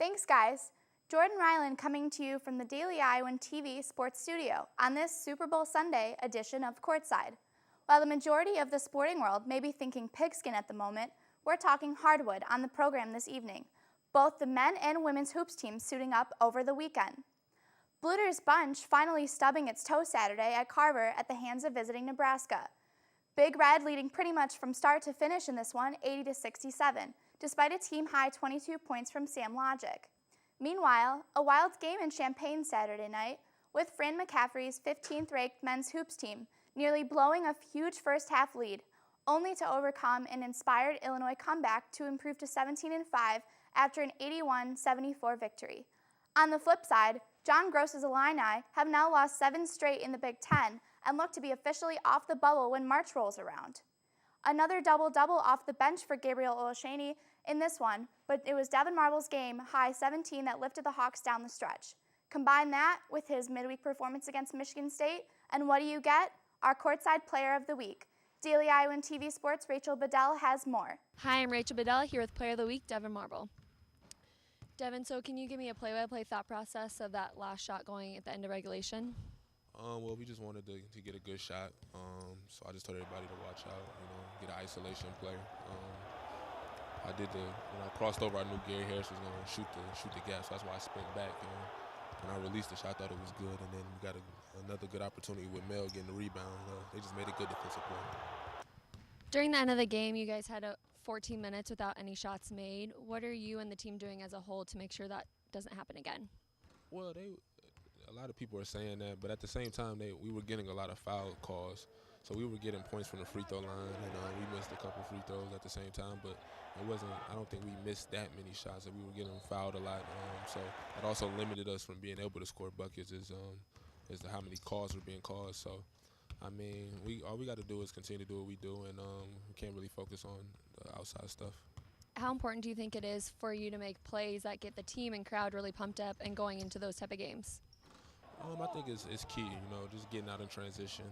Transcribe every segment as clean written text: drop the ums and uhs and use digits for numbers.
Thanks, guys. Jordan Ryland coming to you from the Daily Iowan TV Sports Studio on this Super Bowl Sunday edition of Courtside. While the majority of the sporting world may be thinking pigskin at the moment, we're talking hardwood on the program this evening. Both the men and women's hoops teams suiting up over the weekend. Bluder's Bunch finally stubbing its toe Saturday at Carver at the hands of visiting Nebraska. Big Red leading pretty much from start to finish in this one, 80-67, despite a team-high 22 points from Sam Logic. Meanwhile, a wild game in Champaign Saturday night, with Fran McCaffrey's 15th-ranked men's hoops team nearly blowing a huge first-half lead, only to overcome an inspired Illinois comeback to improve to 17-5 after an 81-74 victory. On the flip side, John Gross's Illini have now lost 7 straight in the Big Ten and look to be officially off the bubble when March rolls around. Another double-double off the bench for Gabriel Olszewski in this one, but it was Devin Marble's game-high 17 that lifted the Hawks down the stretch. Combine that with his midweek performance against Michigan State, and what do you get? Our Courtside Player of the Week. Daily Iowan TV Sports' Rachel Bedell has more. Hi, I'm Rachel Bedell here with Player of the Week, Devin Marble. Devin, so can you give me a play-by-play thought process of that last shot going at the end of regulation? Well, we just wanted to get a good shot, so I just told everybody to watch out, get an isolation play. When I crossed over, I knew Gary Harris was going to shoot the gap, so that's why I spent back. When I released the shot, I thought it was good, and then we got another good opportunity with Mel getting the rebound. They just made a good defensive play. During the end of the game, you guys had 14 minutes without any shots made. What are you and the team doing as a whole to make sure that doesn't happen again? Well, a lot of people are saying that, but at the same time, we were getting a lot of foul calls. So we were getting points from the free throw line, and we missed a couple free throws at the same time, but I don't think we missed that many shots, and we were getting fouled a lot. So it also limited us from being able to score buckets as to how many calls were being called. So, all we got to do is continue to do what we do, and we can't really focus on the outside stuff. How important do you think it is for you to make plays that get the team and crowd really pumped up and going into those type of games? I think it's key, just getting out in transition,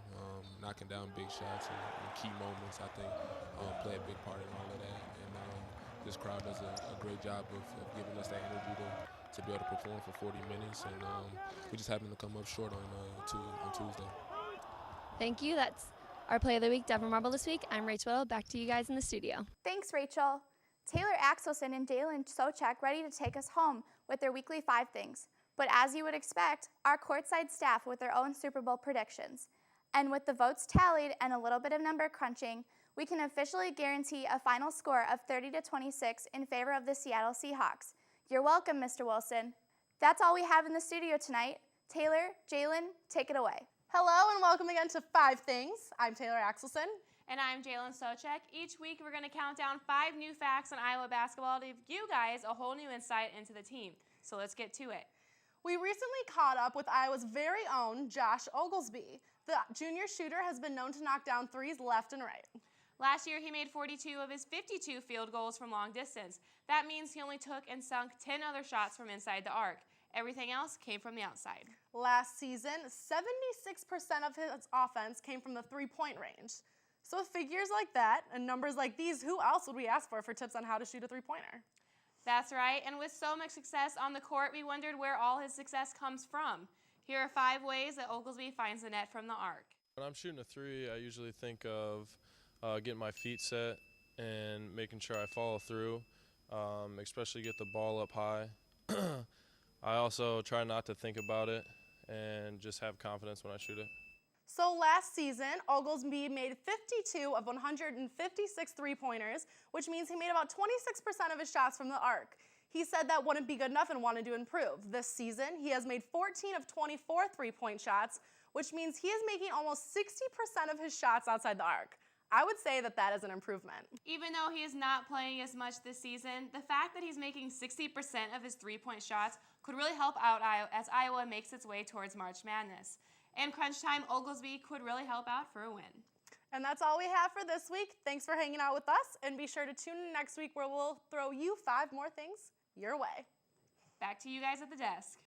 knocking down big shots and key moments, I think, play a big part in all of that. And this crowd does a great job of giving us that energy to be able to perform for 40 minutes. And we just happen to come up short on Tuesday. Thank you. That's our Play of the Week, Devin Marble this week. I'm Rachel. Back to you guys in the studio. Thanks, Rachel. Taylor Axelson and Dalen Sochek ready to take us home with their weekly 5 things. But as you would expect, our courtside staff with their own Super Bowl predictions. And with the votes tallied and a little bit of number crunching, we can officially guarantee a final score of 30-26 in favor of the Seattle Seahawks. You're welcome, Mr. Wilson. That's all we have in the studio tonight. Taylor, Jalen, take it away. Hello and welcome again to 5 Things. I'm Taylor Axelson. And I'm Jalen Sochek. Each week we're going to count down 5 new facts on Iowa basketball to give you guys a whole new insight into the team. So let's get to it. We recently caught up with Iowa's very own Josh Oglesby. The junior shooter has been known to knock down threes left and right. Last year, he made 42 of his 52 field goals from long distance. That means he only took and sunk 10 other shots from inside the arc. Everything else came from the outside. Last season, 76% of his offense came from the three-point range. So with figures like that and numbers like these, who else would we ask for tips on how to shoot a three-pointer? That's right, and with so much success on the court, we wondered where all his success comes from. Here are 5 ways that Oglesby finds the net from the arc. When I'm shooting a 3, I usually think of getting my feet set and making sure I follow through, especially get the ball up high. I also try not to think about it and just have confidence when I shoot it. So last season, Oglesby made 52 of 156 three-pointers, which means he made about 26% of his shots from the arc. He said that wouldn't be good enough and wanted to improve. This season, he has made 14 of 24 three-point shots, which means he is making almost 60% of his shots outside the arc. I would say that is an improvement. Even though he is not playing as much this season, the fact that he's making 60% of his three-point shots could really help out as Iowa makes its way towards March Madness. And crunch time, Oglesby could really help out for a win. And that's all we have for this week. Thanks for hanging out with us, and be sure to tune in next week where we'll throw you 5 more things your way. Back to you guys at the desk.